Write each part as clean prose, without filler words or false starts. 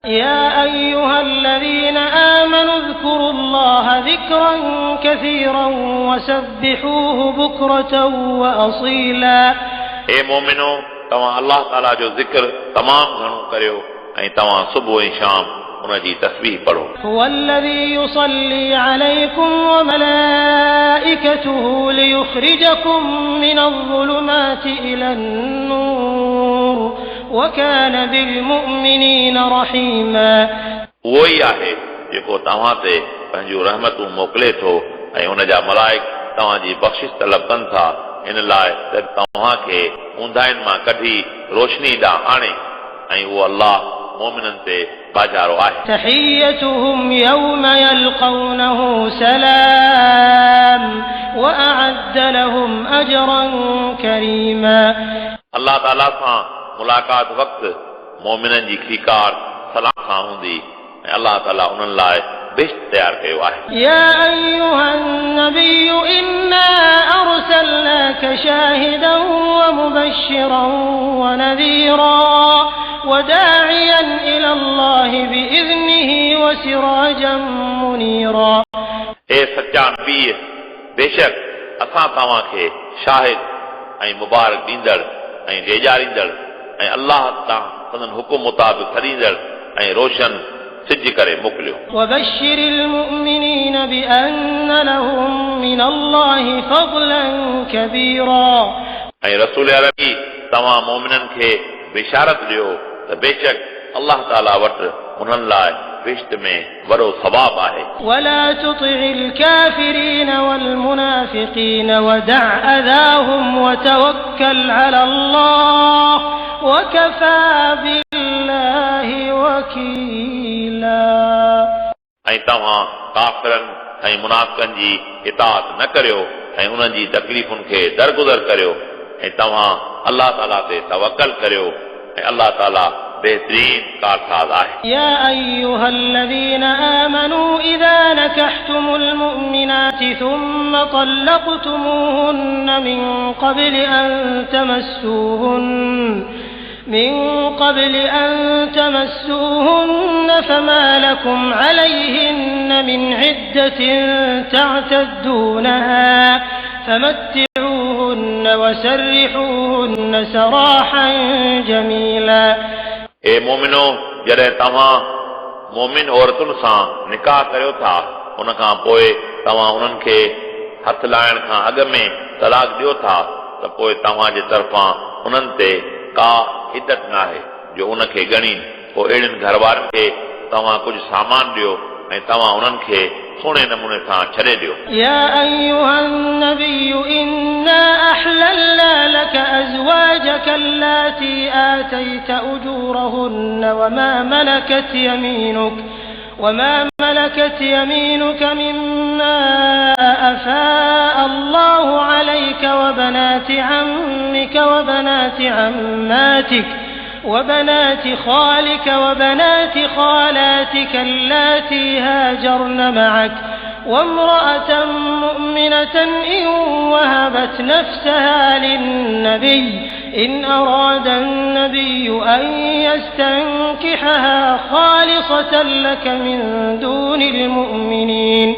يا أيها الذين آمنوا اذكروا الله ذكرا كثيرا وسبحوه بكرة وأصيلا. اے مومنو तव्हां अल्लाह ताला जो ज़िक्र तमाम घणो करियो ऐं तव्हां सुबुह ऐं शाम उन जी तस्बीह पढ़ो. هو الذي يصلي عليكم وملائكته ليخرجكم من الظلمات إلى النور وكان بالمؤمنين رحيما. उहो ई आहे जेको तव्हां ते पंहिंजूं रहमतूं मोकिले थो ऐं उन जा मलाइक तव्हां जी बख़्शिश तलब कनि था इन लाइ त तव्हां खे ऊंदाहिनि मां कढी रोशनी ॾांहुं आणे ऐं उहो अल्लाह मोमिननि ते बाजारो आहे. تحيتهم يوم يلقونه سلام وأعد لهم أجرا كريما. अल्लाह ताला सां मुलाक़ात वक़्तु मोमिननि जी खीकार सलाम सां हूंदी ऐं अल्लाह ताला उन्हनि लाइ बेश्त तयार कयो आहे. يا أيها النبي إنا أرسلناك شاهدا ومبشرا ونذيرا وداعيا إلى الله بإذنه وسراجا منيرا. اے सच्चा नबी बेशक असां तव्हां खे शाहिद ऐं मुबारक ॾींदड़ ऐं ॾेजारींदड़ ऐं अल्लाह तां संदन हुकुम मुताबिक़ छॾींदड़ ऐं रोशन सिज करे मोकिलियो. وبشر المؤمنين بأن لهم من الله فضلا كبيرا. ऐं रसूल अरबी तव्हां मोमिननि खे बिशारत ॾियो त बेशक अल्लाह ताला वटि उन्हनि लाइ रिश्त में वॾो सवाब आहे. ولا تطع الكافرين والمنافقين ودع أذاهم وتوكل على الله وكفى بالله وكيلا. ऐं तव्हां काफ़िरनि ऐं मुनाफ़िक़नि जी इताअत न करियो ऐं उन्हनि जी तकलीफ़ुनि खे दरगुज़र करियो ऐं तव्हां अल्लाह ताला ते तवक्कल करियो ऐं अल्लाह ताला बेहतरीन कारसाज आहे. يا أيها الذين آمنوا إذا نكحتم المؤمنات ثم طلقتموهن من قبل أن تمسوهن فما لكم عليهن من عدة تعتدونها فمتعوهن وسرحوهن سراحا جميلا. ए मोमिनो जॾहिं तव्हां मोमिन औरतुनि सां निकाह करियो था उन खां पोइ तव्हां उन्हनि खे हथ लाइण खां अॻु में तलाक ॾियो था त पोइ तव्हां जे तरफ़ां उन्हनि ते का इद्दत न आहे जो उनखे ॻणी. पोइ अहिड़ियुनि घर वारनि खे तव्हां कुझु सामान ॾियो ऐं तव्हां उन्हनि खे सुहिणे नमूने सां छॾे ॾियो. يا أيها النبي إنا أحللنا لك أزواجك اللاتي آتيت أجورهن وما ملكت يمينك مما أفاء الله عليك وبنات عمك وبنات عماتك وبنات خالك وبنات خالاتك اللاتي هاجرن معك وامرأة مؤمنة إن وهبت نفسها للنبي إن أراد النبي أن يستنكحها خالصة لك من دون المؤمنين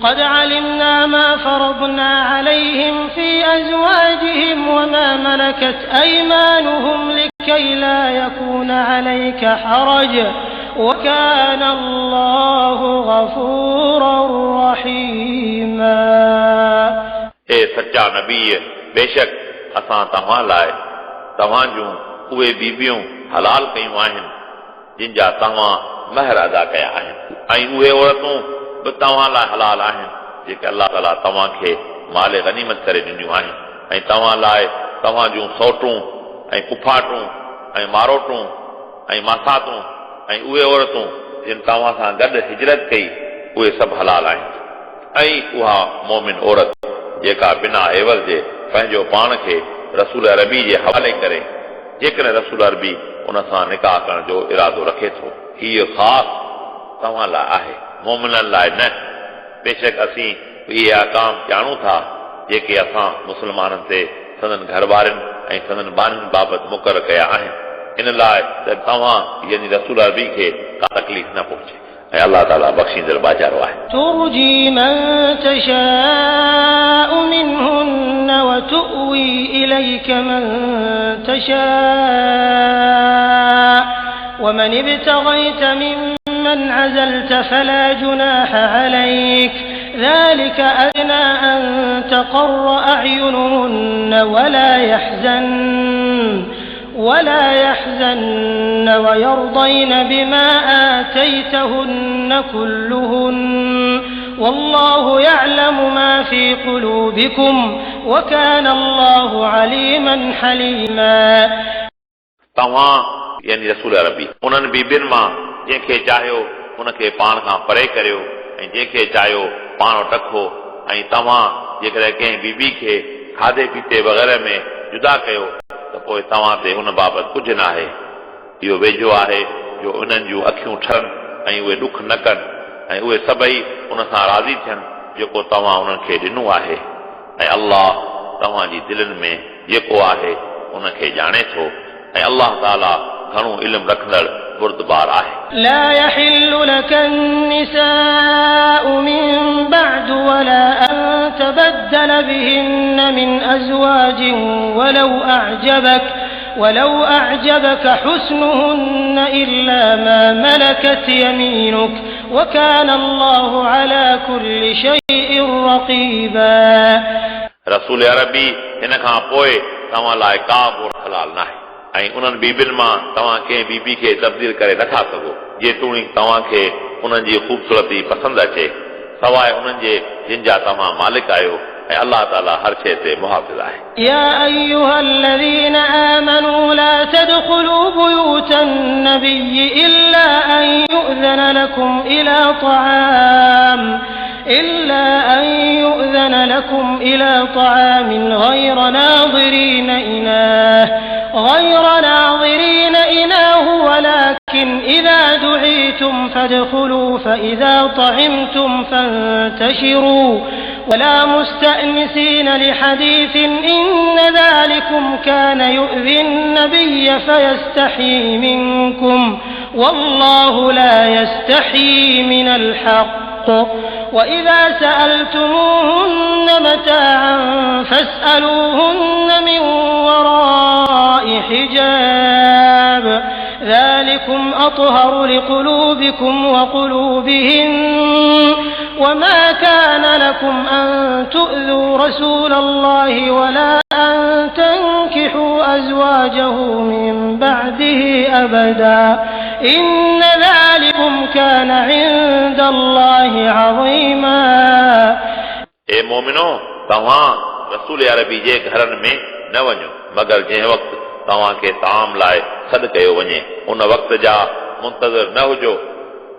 قد علمنا ما فرضنا عليهم في أزواجهم وما ملكت أيمانهم لكي لا يكون عليك حرج وكان الله غفورا رحيما. اے सच्चा नबी बेशक असां तव्हां लाइ तव्हां जूं उहे बीबियूं हलाल कयूं आहिनि जिन जा तव्हां महर अदा कया आहिनि ऐं उहे औरतूं बि तव्हां लाइ हलाल आहिनि जेके अल्लाह ताला तव्हां खे माल गनीमत करे ॾिनियूं आहिनि ऐं तव्हां लाइ तव्हां जूं सौटूं ऐं कुफाटूं ऐं मारोटूं ऐं मासातूं ऐं उहे औरतूं जिन तव्हां सां गॾु हिजरत कई उहे सभु हलाल आहिनि ऐं उहा मोमिन औरत जेका बिना एवल जे पंहिंजो पाण खे रसूल अरबी जे हवाले करे जेकॾहिं रसूल अरबी उन सां निकाह करण जो इरादो रखे थो हीअ ख़ासि तव्हां लाइ आहे मोमिननि लाइ न. बेशक असीं इहे अहकाम ॼाणूं था जेके असां मुस्लमाननि ते संदन घर वारनि ऐं संदन ॿारनि बाबति मुक़ररु कया आहिनि इन लाइ त तव्हां यानी रसूल अरबी खे का तकलीफ़ न पहुचे ऐं अल्लाह ताला बख़्शींदड़ बाजारो आहे ترجي من تشاء منهن وتؤوي إليك من تشاء ومن ابتغيت ممن عزلت فلا جناح عليك ذلك أدنى أن تقر أعينهن ولا يحزن ويرضين بما آتيتهن كلهن والله يعلم ما في قلوبكم وكان الله عليما حليما तव्हां यानी रसूल अरबी उन्हनि बीबियुनि मां जंहिंखे चाहियो उनखे पाण खां परे करियो ऐं जंहिंखे चाहियो पाण वटि रखो ऐं तव्हां जेकॾहिं कंहिं बीबी खे खाधे पीते वग़ैरह में जुदा कयो त पोइ तव्हां ते उन बाबति कुझु न आहे इहो वेझो आहे जो उन्हनि जूं अखियूं ठरनि ऐं उहे ॾुख न कनि ऐं उहे सभई उन सां राज़ी थियनि जेको तव्हां उन्हनि खे ॾिनो आहे ऐं अल्लाह तव्हांजी दिलनि में जेको आहे उनखे ॼाणे थो ऐं अल्लाह ताला घणो इल्मु रखंदड़ बुर्दबार आहे لا يحل لك النساء من بعد ولا أن تبدل بهن من أزواج ولو أعجبك حسنهن إلا ما ملكت يمينك وكان الله على كل شيء رقيبا रसूल अरबी हिन खां पोइ तव्हां लाइ का बि हलाल न आहे ऐं उन्हनि बीबियुनि मां तव्हां कंहिं बीबी खे तब्दील करे नथा सघो जेतोणीकि तव्हांखे उन्हनि जी ख़ूबसूरती पसंदि अचे सवाइ उन्हनि जे जिन जा तव्हां मालिक आहियो ऐं अल्लाह ताला हर शइ ते मुहाफ़िज़ आहे يا أيها الذين آمنوا لا تدخلوا بيوت النبي إلا أن يؤذن لكم إلى طعام غير ناظرين إناه ولكن إذا دعيتم فادخلوا فإذا طعمتم فانتشروا ولا مستأنسين لحديث إن ذلكم كان يؤذي النبي فيستحيي منكم والله لا يستحيي من الحق وإذا سألتموهن متاعا فاسألوهن من وراء حجاب ذلكم أطهر لقلوبكم وقلوبهن وما كان لكم أن تؤذوا رسول الله ولا أن تنكحوا أزواجه من بعده أبدا إن ذلكم كان عند الله عظيما اے مومنو तव्हां रसूल अरबी जे घरनि में न वञो मगर जंहिं वक़्तु तव्हांखे ताम लाइ सॾु कयो वञे उन वक़्त जा मुंतज़िर न हुजो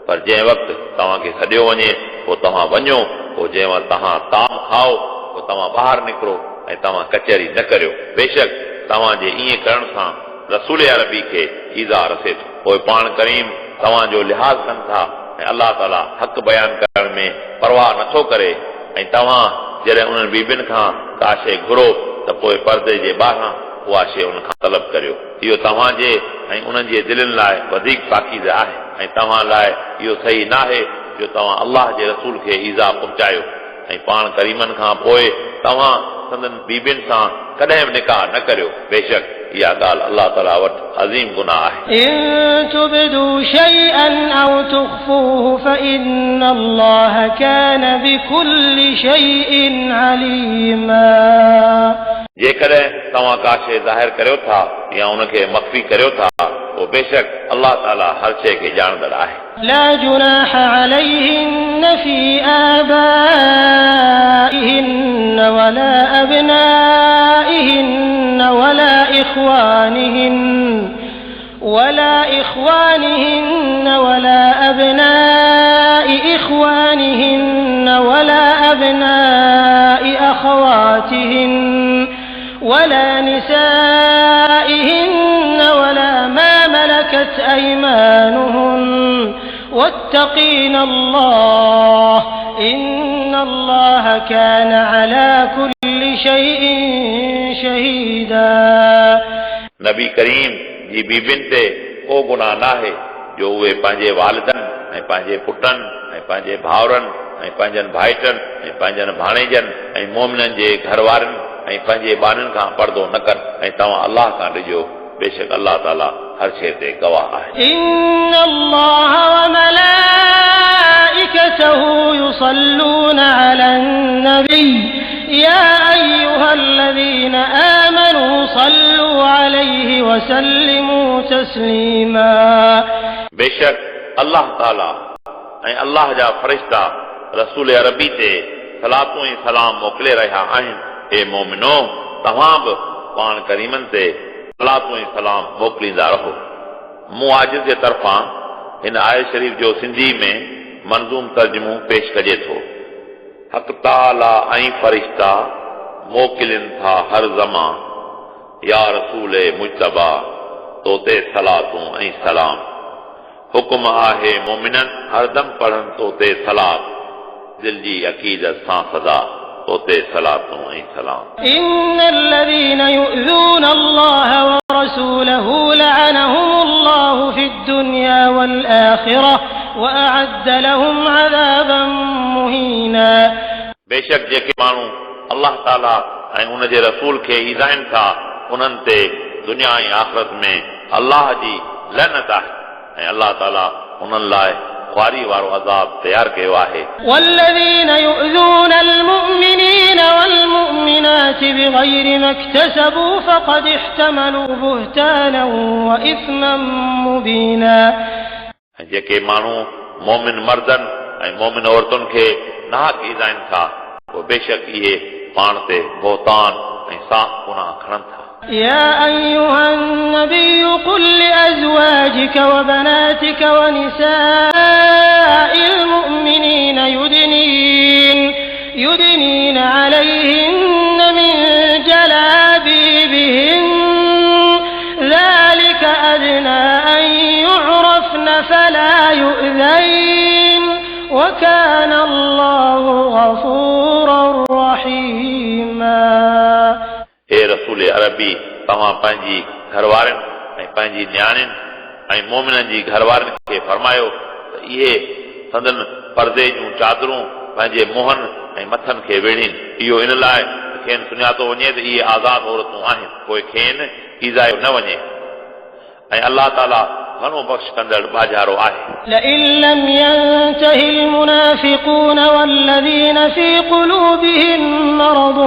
पर जंहिं वक़्तु तव्हांखे सॾियो वञे पोइ तव्हां वञो पोइ जंहिं वक़्तु तव्हां ताम खाओ पोइ तव्हां ॿाहिरि निकिरो ऐं तव्हां कचहरी न करियो बेशक तव्हांजे ईअं करण सां रसूल अरबी खे ईज़ा रसे थो पोइ पाण करीम तव्हांजो लिहाज़ कनि था ऐं अल्लाह ताला हक़ बयान करण में परवाह नथो करे ऐं तव्हां जॾहिं उन्हनि बीबियुनि खां का शइ घुरो त पोइ पर्दे जे ॿाहिरां उहा शइ उन खां तलब करियो इहो तव्हांजे ऐं उन्हनि जे दिलनि लाइ वधीक पाकीज़ आहे ऐं तव्हां लाइ इहो सही न आहे जो तव्हां अल्लाह जे रसूल खे ईज़ा पहुचायो ऐं पाण करीमनि खां पोइ तव्हां संदन बीबियुनि सां कॾहिं बि निकाह न करियो बेशक इहा ॻाल्हि अल्लाह ताला वटि अज़ीम गुनाह आहे إن تبدوا شيئا أو تخفوه فإن الله كان بكل شيء عليما जेकॾहिं तव्हां का शइ ज़ाहिर करियो था या उनखे मख़फ़ी करियो था पोइ बेशक अल्लाह ताला हर शइ खे ॼाणंदड़ आहे لا جناح عليهن في آبائهن ولا أبنائهن ولا إخوانهن ولا أبناء إخوانهن ولا أبناء أخواتهن ولا نسائهن ولا ما ملكت أيمانهن واتقين الله إن الله كان على كل شيء شهيدا नबी करीम जी बीबियुनि ते को गुनाह न आहे जो उहे पंहिंजे वालिदनि ऐं पंहिंजे पुटनि ऐं पंहिंजे भाउरनि ऐं पंहिंजनि भाइटनि ऐं पंहिंजनि भाणेजनि ऐं मोमिननि जे घर वारनि ऐं पंहिंजे ॿारनि खां पर्दो न कनि ऐं तव्हां अलाह खां ॾिजो बेशक अलाह ताला हर शइ ते गवाह आहे إن الله وملائكته يصلون على النبي يا أيها الذين آمنوا صلوا عليه وسلموا تسليما बेशक अलाह ताला ऐं अलाह जा फ़रिश्ता रसूल अरबी ते सलातूं ऐं सलाम मोकिले रहिया आहिनि हे मोमिनो तव्हां बि पाण करीमनि ते सलातूं ऐं सलाम मोकिलींदा रहो मूं आजिज़ जे तरफ़ां हिन आयत शरीफ़ जो सिंधी में मंज़ूम तर्जुमो पेश कजे थो हक़ ताला ऐं फ़रिश्ता मोकिलिन था हर ज़मां या रसूल मुजतबा तो ते सलातूं ऐं सलाम हुकुम आहे मोमिनन हरदम पढ़न तो ते सलात दिल जी अकीदत सां सदा तो ते सलातूं ऐं सलाम إن الذين يؤذون الله ورسوله لعنهم الله في الدنيا والآخرة وأعد لهم عذابا مهينا बेशक जेके माण्हू अलाह ताला ऐं उन जे रसूल खे ईज़ाइनि था उन्हनि ते दुनिया ऐं आख़िरत में अलाह जी लअनत आहे ऐं अलाह ताला उन्हनि लाइ ख्वारी वारो अज़ाब तयार कयो आहे والذين يؤذون المؤمنين والمؤمنات بغير ما اكتسبوا فقد احتملوا بهتانا وإثما مبينا ऐं जेके माण्हू मोमिन मर्दनि ऐं मोमिन औरतुनि खे नाहक ईज़ाइनि था उहे बेशक इहे पाण ते बोहतान ऐं साफ़ गुनाह खणनि था يا أيها النبي قل لأزواجك وبناتك ونساء المؤمنين يدنين عليهن من جلابيبهن ذلك أدنى أن يعرفن فلا يؤذين وكان الله غفورا رحيما हे रसूल अरबी तव्हां पंहिंजी घरवारनि ऐं पंहिंजी न्याणियुनि ऐं मोमिननि जी घरवारनि खे फरमायो त इहे संदन पर्दे जूं चादरूं पंहिंजे मुंहनि ऐं मथनि खे वेड़ीनि इहो इन लाइ खेनि सुञातो वञे त इहे आज़ाद औरतूं आहिनि पोइ खेनि ईज़ायो न वञे ऐं अलाह ताला घणो बख़्श कंदड़ बाजारो आहे لئن لم ينته المنافقون والذين في قلوبهم مرض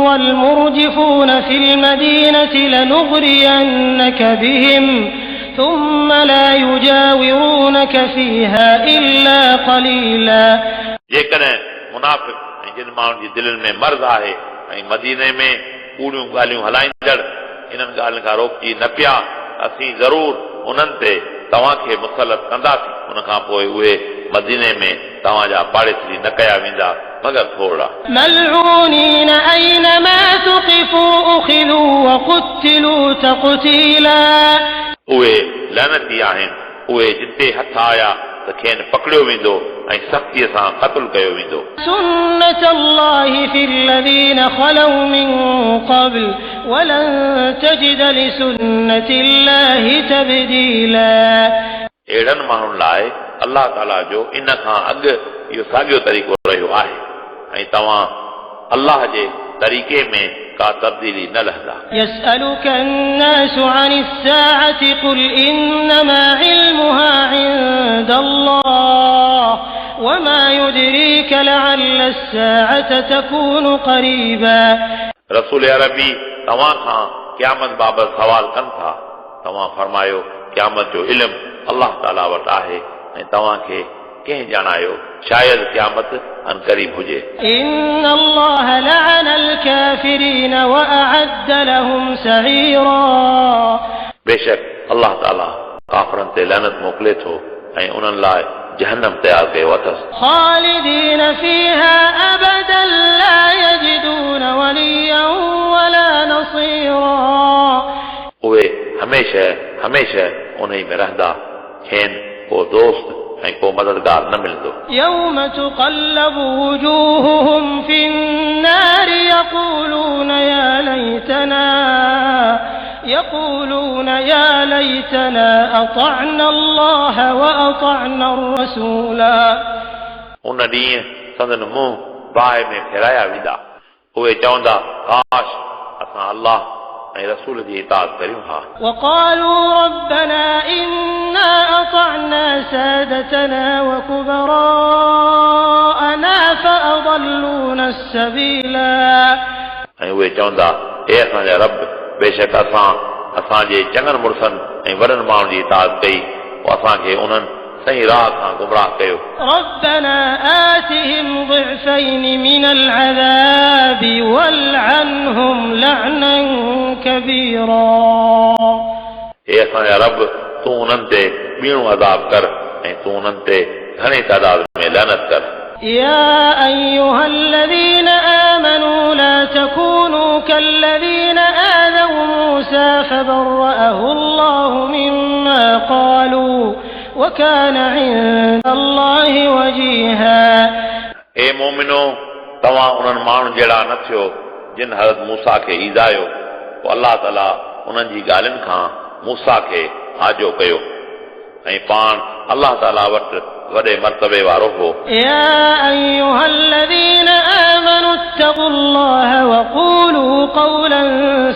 والمرجفون في المدينة لنغرينك بهم ثم لا يجاورونك فيها إلا قليلا जेकॾहिं मुनाफ़िक़ ऐं जिन माण्हुनि जी दिलनि में मर्ज़ आहे ऐं मदीने में कूड़ियूं ॻाल्हियूं हलाईंदड़ इन्हनि ॻाल्हियुनि खां रोकिजी न पिया असीं ज़रूर उन्हनि ते तव्हांखे मुसलत कंदासीं उन खां पोइ उहे मदीने में तव्हांजा पाड़ेसरी न कया वेंदा मगर थोरा ملعونين أينما ثقفوا أخذوا وقتلوا تقتيلا उहे लअनती आहिनि उहे जिते हथ आया त खेनि पकड़ियो वेंदो ऐं सख़्तीअ सां क़त्ल कयो वेंदो سنة الله في الذين خلوا من قبل ولن تجد لسنة الله تبديلا अहिड़नि माण्हुनि लाइ अलाह ताला जो इन खां अॻु इहो साॻियो तरीक़ो रहियो आहे ऐं तव्हां अलाह जे तरीक़े में का तब्दीली न लहंदा يسألك الناس عن الساعة قل إنما علمها عند الله وما يدريك لعل الساعة تكون قريبا रसूल अरबी तव्हां खां क़यामत बाबति सवाल कनि था तव्हां फरमायो क़यामत जो इल्म अलाह ताला वटि आहे ऐं तव्हांखे कंहिं ॼाणायो शायदि क़यामत अन क़रीब हुजे إن الله لعن الكافرين وأعد لهم سعيرا बेशक अलाह ताला काफ़रनि ते लअनत मोकिले थो ऐं उन्हनि लाइ जहन्नम तयारु कयो अथसि خالدين فيها أبدا لا يجدون وليا ولا نصيرا उहे हमेशह हमेशह उन ई में रहंदा खेनि को दोस्त ऐं को मददगार न मिलंदो يوم تقلب وجوههم في النار يقولون يا ليتنا أطعنا الله وأطعنا الرسولا उन ॾींहुं संदन मुंहुं बाहि में फेराया वेंदा उहे चवंदा काश असां अल्लाह ऐं रसूल जी इताअत करियूं हा وقالوا ربنا إنا أطعنا سادتنا وكبراءنا فأضلونا السبيلا ऐं उहे चवंदा हे असांजा रब बेशक असांजे चङनि मुड़सनि ऐं वॾनि माण्हुनि जी इताअत कई पोइ असांखे उन्हनि सही राह खां गुमराह कयो ربنا آتهم ضعفين من العذاب والعنهم لعنا كبيرا हे असांजा रब तूं उन्हनि ते ॿीणो अज़ाब कर ऐं तूं उन्हनि ते घणे तादाद में लानत कर يا أيها الذين آمنوا لا تكونوا كالذين آذوا موسى فبرأه الله مما قالوا وكان عند الله وجيها हे मोमिनो तव्हां उन्हनि माण्हुनि जहिड़ा न थियो जिन हज़रत मूसा खे ईज़ायो पोइ अल्लाह ताला उन्हनि जी ॻाल्हियुनि खां मूसा खे आजो कयो ऐं पाण अल्लाह ताला वटि वॾे मर्तबे वारो हो يا أيها الذين آمنوا اتقوا الله وقولوا قولا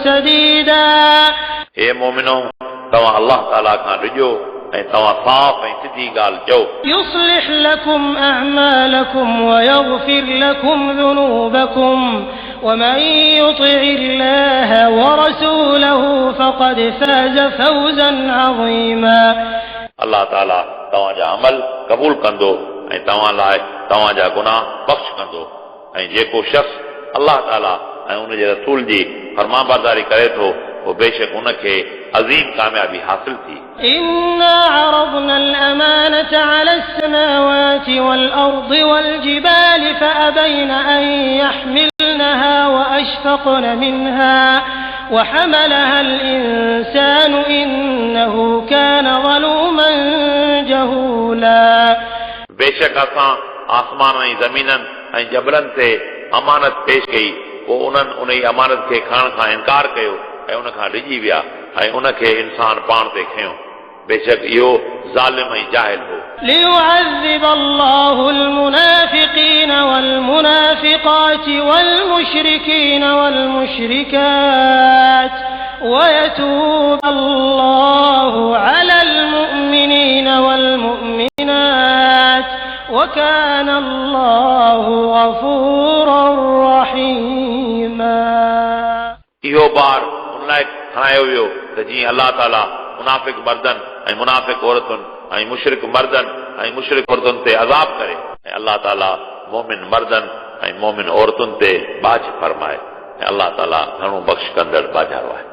سديدا हे मोमिनो तव्हां अल्लाह ताला खां ॾिजो ऐं तव्हां साफ़ ऐं सिधी ॻाल्हि चओ يصلح لكم أعمالكم ويغفر لكم ذنوبكم ومن يطع الله ورسوله فقد فاز فوزا عظيما अल्लाह ताला तव्हांजा अमल क़बूल कंदो ऐं तव्हां लाइ तव्हांजा गुनाह बख़्श कंदो ऐं जेको शख़्स अल्लाह ताला ऐं उन जे रसूल जी फरमाबरदारी करे थो वो बेशक उनखे अज़ीम कामयाबी हासिल थी إنا عرضنا الأمانة على السماوات والأرض والجبال فأبين أن يحملنها وأشفقن منها وحملها الإنسان إنه كان ظلوما جهولا बेशक असां आसमान ऐं ज़मीननि ऐं जबलनि ते अमानत पेश कई पोइ उन्हनि उन जी अमानत खे खणण खां इनकार कयो ऐं उन खां डिॼी विया ऐं उनखे इंसान पाण ते खयो बेशक इहो ज़ालिम ऐं जाहिल हो ليعذب الله المنافقين والمنافقات والمشركين والمشركات ويتوب الله على المؤمنين والمؤمنات وكان الله غفورا رحيما इहो बार उन लाइ खणायो वियो त जीअं अल्लाह ताला मुनाफ़िक मर्दनि ऐं मुनाफ़िक औरतुनि ऐं मुशरिक मर्दनि ऐं मुशरिक औरतुनि ते अज़ाब करे ऐं अल्लाह ताला मोमिन मर्दनि ऐं मोमिन औरतुनि ते बाज फरमाए ऐं अल्लाह ताला घणो बख़्श कंदड़ बाजारो आहे